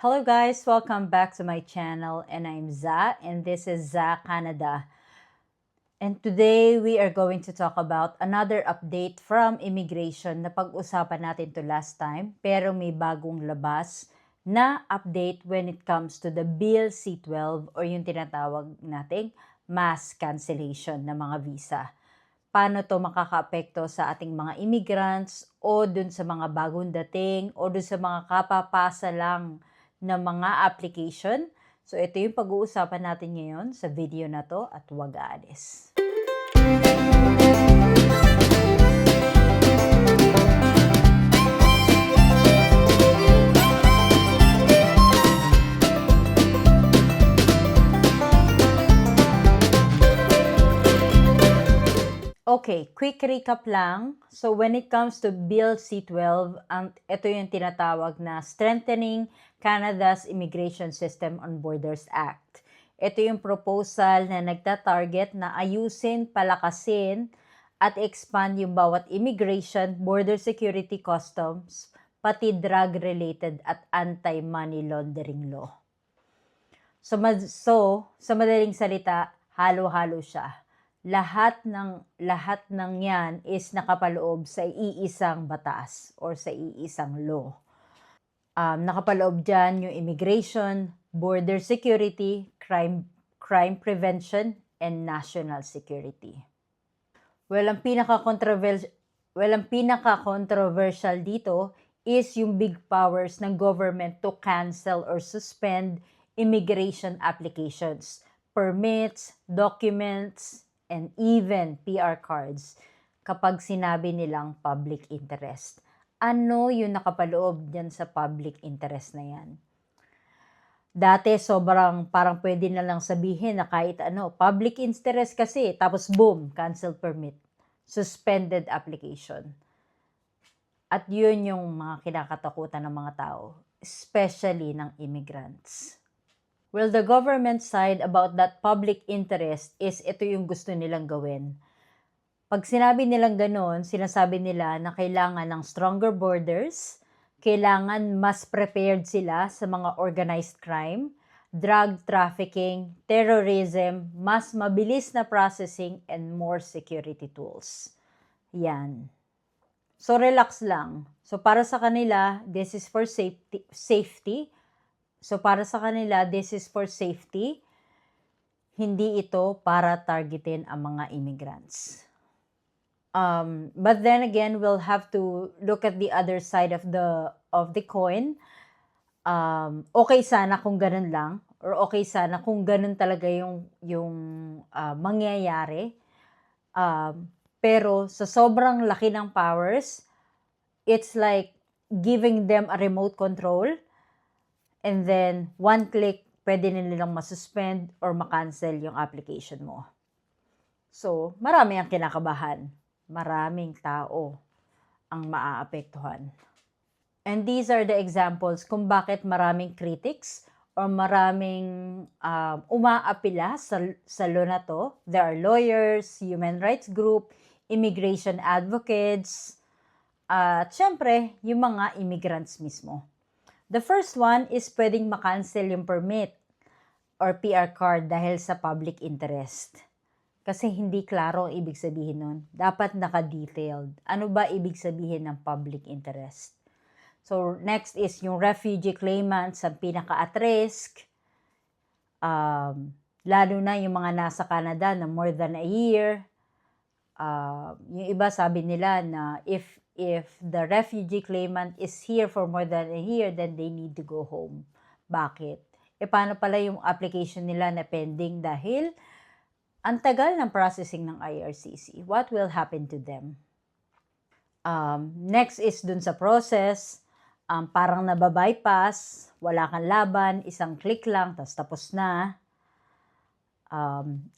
Hello guys, welcome back to my channel and I'm Za and this is Za Canada. And today we are going to talk about another update from immigration na pag-usapan natin to last time pero may bagong labas na update when it comes to the Bill C-12 or yung tinatawag nating mass cancellation ng mga visa. Paano to makakaapekto sa ating mga immigrants o dun sa mga bagong dating o dun sa mga kapapasa lang ng mga application. So ito yung pag-uusapan natin ngayon sa video na to at huwag aalis. Okay, quick recap lang. So when it comes to Bill C-12, ito yung tinatawag na Strengthening Canada's Immigration System on Borders Act. Ito yung proposal na nagta-target na ayusin, palakasin, at expand yung bawat immigration, border security, customs, pati drug-related at anti-money laundering law. So sa madaling salita, halo-halo siya. Lahat ng yan is nakapaloob sa iisang batas or sa iisang law. Nakapaloob dyan yung immigration, border security, crime prevention, and national security. Well, ang pinaka-controversial dito is yung big powers ng government to cancel or suspend immigration applications, permits, documents, and even PR cards kapag sinabi nilang public interest. Ano yung nakapaloob dyan sa public interest na yan? Dati parang pwede na lang sabihin na kahit ano, public interest kasi, tapos boom, cancel permit, suspended application. At yun yung mga kinakatakutan ng mga tao, especially ng immigrants. Well, the government side about that public interest is ito yung gusto nilang gawin. Pag sinabi nilang ganun, sinasabi nila na kailangan ng stronger borders, kailangan mas prepared sila sa mga organized crime, drug trafficking, terrorism, mas mabilis na processing, and more security tools. Yan. So, relax lang. So, para sa kanila, this is for safety. So, para sa kanila, this is for safety. Hindi ito para targetin ang mga immigrants. But then again, we'll have to look at the other side of the coin. Okay sana kung ganun lang, or okay sana kung ganun talaga yung mangyayari. Pero sa sobrang laki ng powers, it's like giving them a remote control. And then, one click, pwede nilang masuspend or makancel yung application mo. So, marami ang kinakabahan. Maraming tao ang maaapektuhan. And these are the examples kung bakit maraming critics or maraming umaapila sa law na to. There are lawyers, human rights group, immigration advocates, at syempre, yung mga immigrants mismo. The first one is pwedeng makancel yung permit or PR card dahil sa public interest. Kasi hindi klaro ang ibig sabihin nun. Dapat naka-detailed. Ano ba ibig sabihin ng public interest? So, next is yung refugee claimants ang pinaka-at risk. Lalo na yung mga nasa Canada na more than a year. Yung iba sabi nila na if the refugee claimant is here for more than a year, then they need to go home. Bakit? Paano pala yung application nila na pending dahil ang tagal ng processing ng IRCC? What will happen to them? Next is dun sa process, parang nababypass, wala kang laban, isang click lang, tapos na.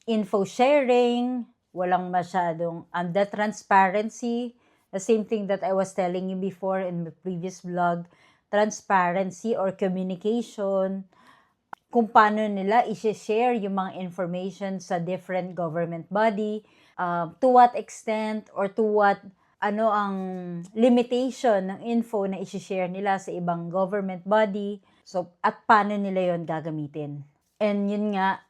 Info sharing, walang masyadong, the transparency, the same thing that I was telling you before in the previous vlog, transparency or communication, kung paano nila i-share yung mga information sa different government body, to what extent or to what, ano ang limitation ng info na i-share nila sa ibang government body. So, at paano nila yon gagamitin? And yun nga,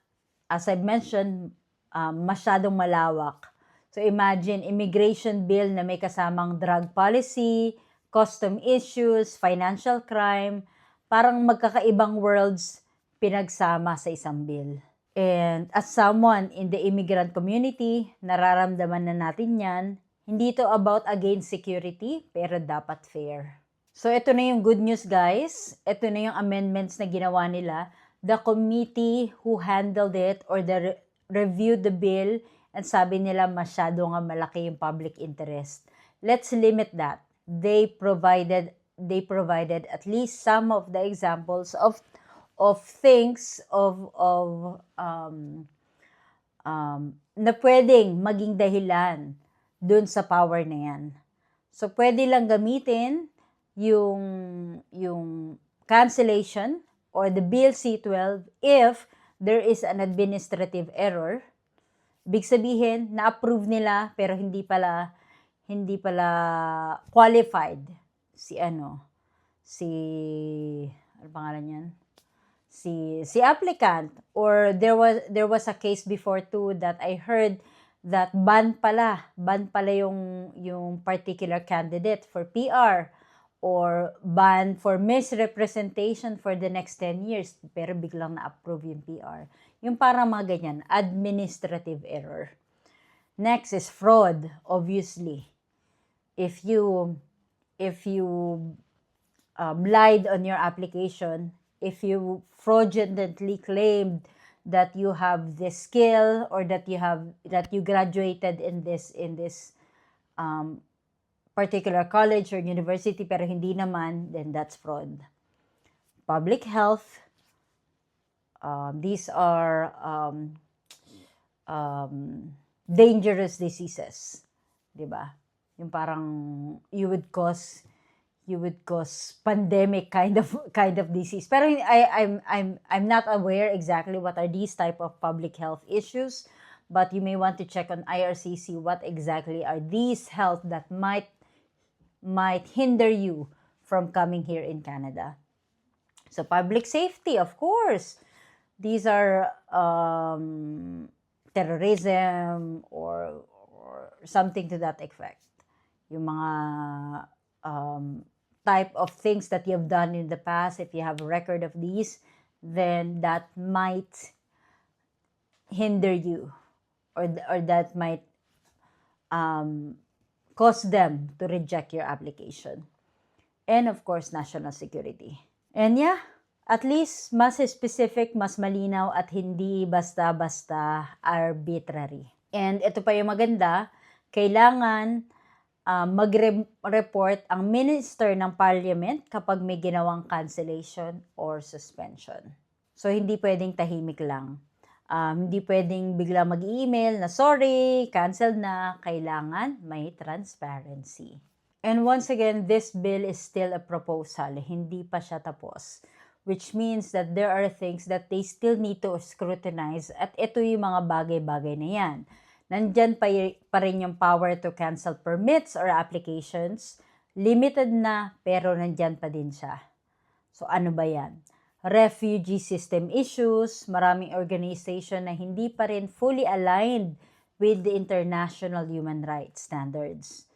as I've mentioned, masyadong malawak. So, imagine, immigration bill na may kasamang drug policy, custom issues, financial crime, parang magkakaibang worlds pinagsama sa isang bill. And as someone in the immigrant community, nararamdaman na natin yan, hindi ito about against security, pero dapat fair. So, ito na yung good news, guys. Ito na yung amendments na ginawa nila. The committee who handled it or reviewed the bill and sabi nila masyado nga malaki yung public interest. Let's limit that. They provided at least some of the examples of things na pwedeng maging dahilan dun sa power na yan. So, pwede lang gamitin yung cancellation or the Bill C-12 if there is an administrative error. Ibig sabihin, na-approve nila pero hindi pala qualified ano pangalan yan? Si applicant, or there was a case before too that I heard that ban pala yung particular candidate for PR, or ban for misrepresentation for the next 10 years, pero biglang na-approve yung PR. Yung parang mga ganyan, administrative error. Next is fraud, obviously. If you lied on your application, if you fraudulently claimed that you have this skill or that you graduated in this particular college or university pero hindi naman, then that's fraud. Public health, these are dangerous diseases, 'di ba? Yung parang you would cause pandemic kind of disease. Pero I'm not aware exactly what are these type of public health issues, but you may want to check on IRCC what exactly are these health that might hinder you from coming here in Canada. So public safety, of course. These are terrorism or something to that effect. Yung mga type of things that you've done in the past, if you have a record of these, then that might hinder you or that might cause them to reject your application. And of course, national security. And yeah, at least mas specific, mas malinaw at hindi basta-basta arbitrary. And ito pa yung maganda, kailangan mag-report ang Minister ng Parliament kapag may ginawang cancellation or suspension. So, hindi pwedeng tahimik lang. Hindi pwedeng bigla mag-email na sorry, canceled na. Kailangan may transparency. And once again, this bill is still a proposal. Hindi pa siya tapos. Which means that there are things that they still need to scrutinize. At ito yung mga bagay-bagay na yan. Nandyan pa rin yung power to cancel permits or applications. Limited na, pero nandyan pa din siya. So ano ba yan? Refugee system issues, maraming organization na hindi pa rin fully aligned with the international human rights standards.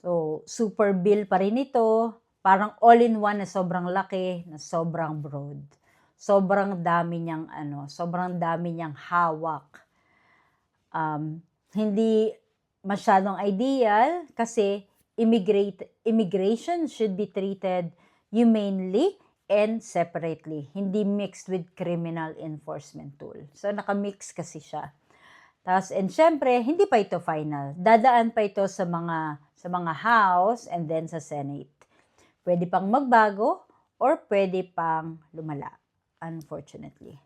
So, super bill pa rin ito, parang all-in-one na sobrang laki, na sobrang broad. Sobrang dami niyang hawak. Hindi masyadong ideal kasi immigration should be treated humanely and separately, hindi mixed with criminal enforcement tool. So, nakamix kasi siya. Tapos, and syempre, hindi pa ito final. Dadaan pa ito sa mga House and then sa Senate. Pwede pang magbago or pwede pang lumala, unfortunately.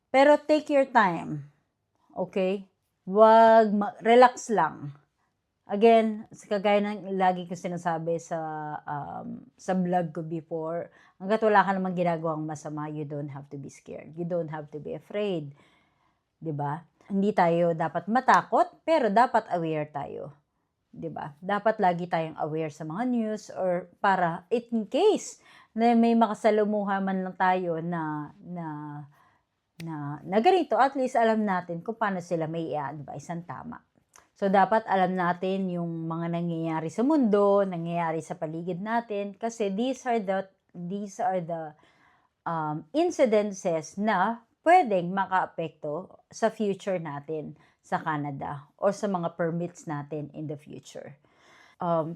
Pero take your time. Okay? Relax lang. Again, kagaya ng lagi ko sinasabi sa vlog ko before, hanggat wala ka namang ginagawang masama, you don't have to be scared. You don't have to be afraid. 'Di ba? Hindi tayo dapat matakot, pero dapat aware tayo. 'di ba? Dapat lagi tayong aware sa mga news or para in case na may makasalamuha man lang tayo na ganito, at least alam natin kung paano sila may i-advise ang tama. So, dapat alam natin yung mga nangyayari sa mundo, nangyayari sa paligid natin, kasi these are the incidences na pwedeng makaapekto sa future natin sa Canada or sa mga permits natin in the future.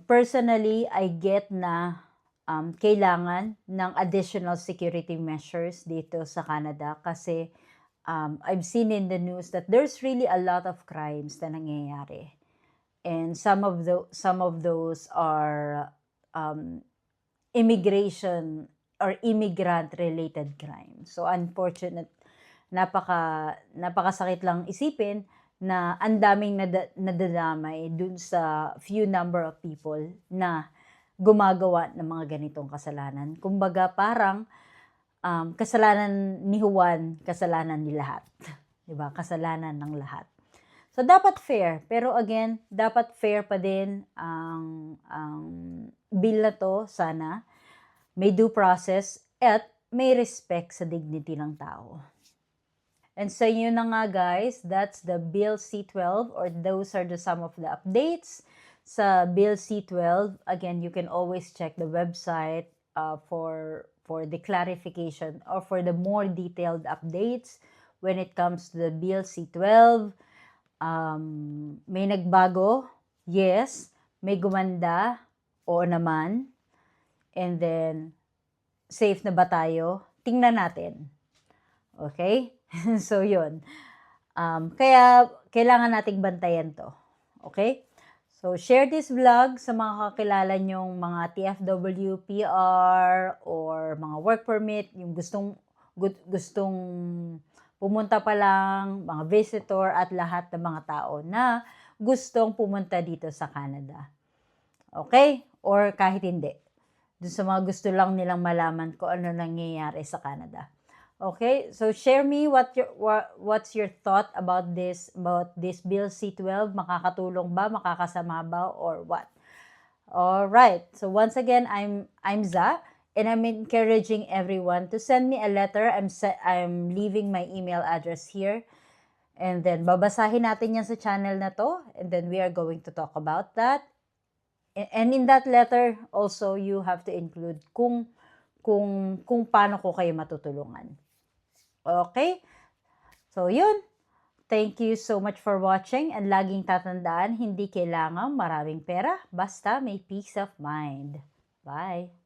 Personally, I get na kailangan ng additional security measures dito sa Canada kasi I've seen in the news that there's really a lot of crimes na nangyayari. And some of those are immigration or immigrant-related crimes. So unfortunate, napakasakit lang isipin na ang daming nadadamay dun sa few number of people na gumagawa ng mga ganitong kasalanan. Kumbaga parang kasalanan ni Juan, kasalanan ni lahat. 'Di ba? Kasalanan ng lahat. So dapat fair, pero again, dapat fair pa din ang bill na to sana. May due process at may respect sa dignity ng tao. And so yun na nga guys, that's the Bill C-12, or those are some of the updates sa Bill C-12. Again, you can always check the website for the clarification or for the more detailed updates when it comes to the Bill C-12. May nagbago? Yes. May gumanda? Oo naman. And then, safe na ba tayo? Tingnan natin. Okay? So, yun. Kaya, kailangan nating bantayan to. Okay? So, share this vlog sa mga kakilala nyong mga TFW, PR, or mga work permit, yung gustong pumunta pa lang, mga visitor, at lahat ng mga tao na gustong pumunta dito sa Canada. Okay? Or kahit hindi. Doon sa mga gusto lang nilang malaman kung ano nangyayari sa Canada. Okay, so share me what's your thought about this Bill C-12. Makakatulong ba, makakasama ba, or what? All right. So once again, I'm Za, and I'm encouraging everyone to send me a letter. I'm leaving my email address here, and then babasahin natin yan sa channel na to, and then we are going to talk about that. And in that letter, also you have to include kung paano ko kayo matutulungan. Okay? So, yun. Thank you so much for watching, and laging tatandaan, hindi kailangan maraming pera, basta may peace of mind. Bye!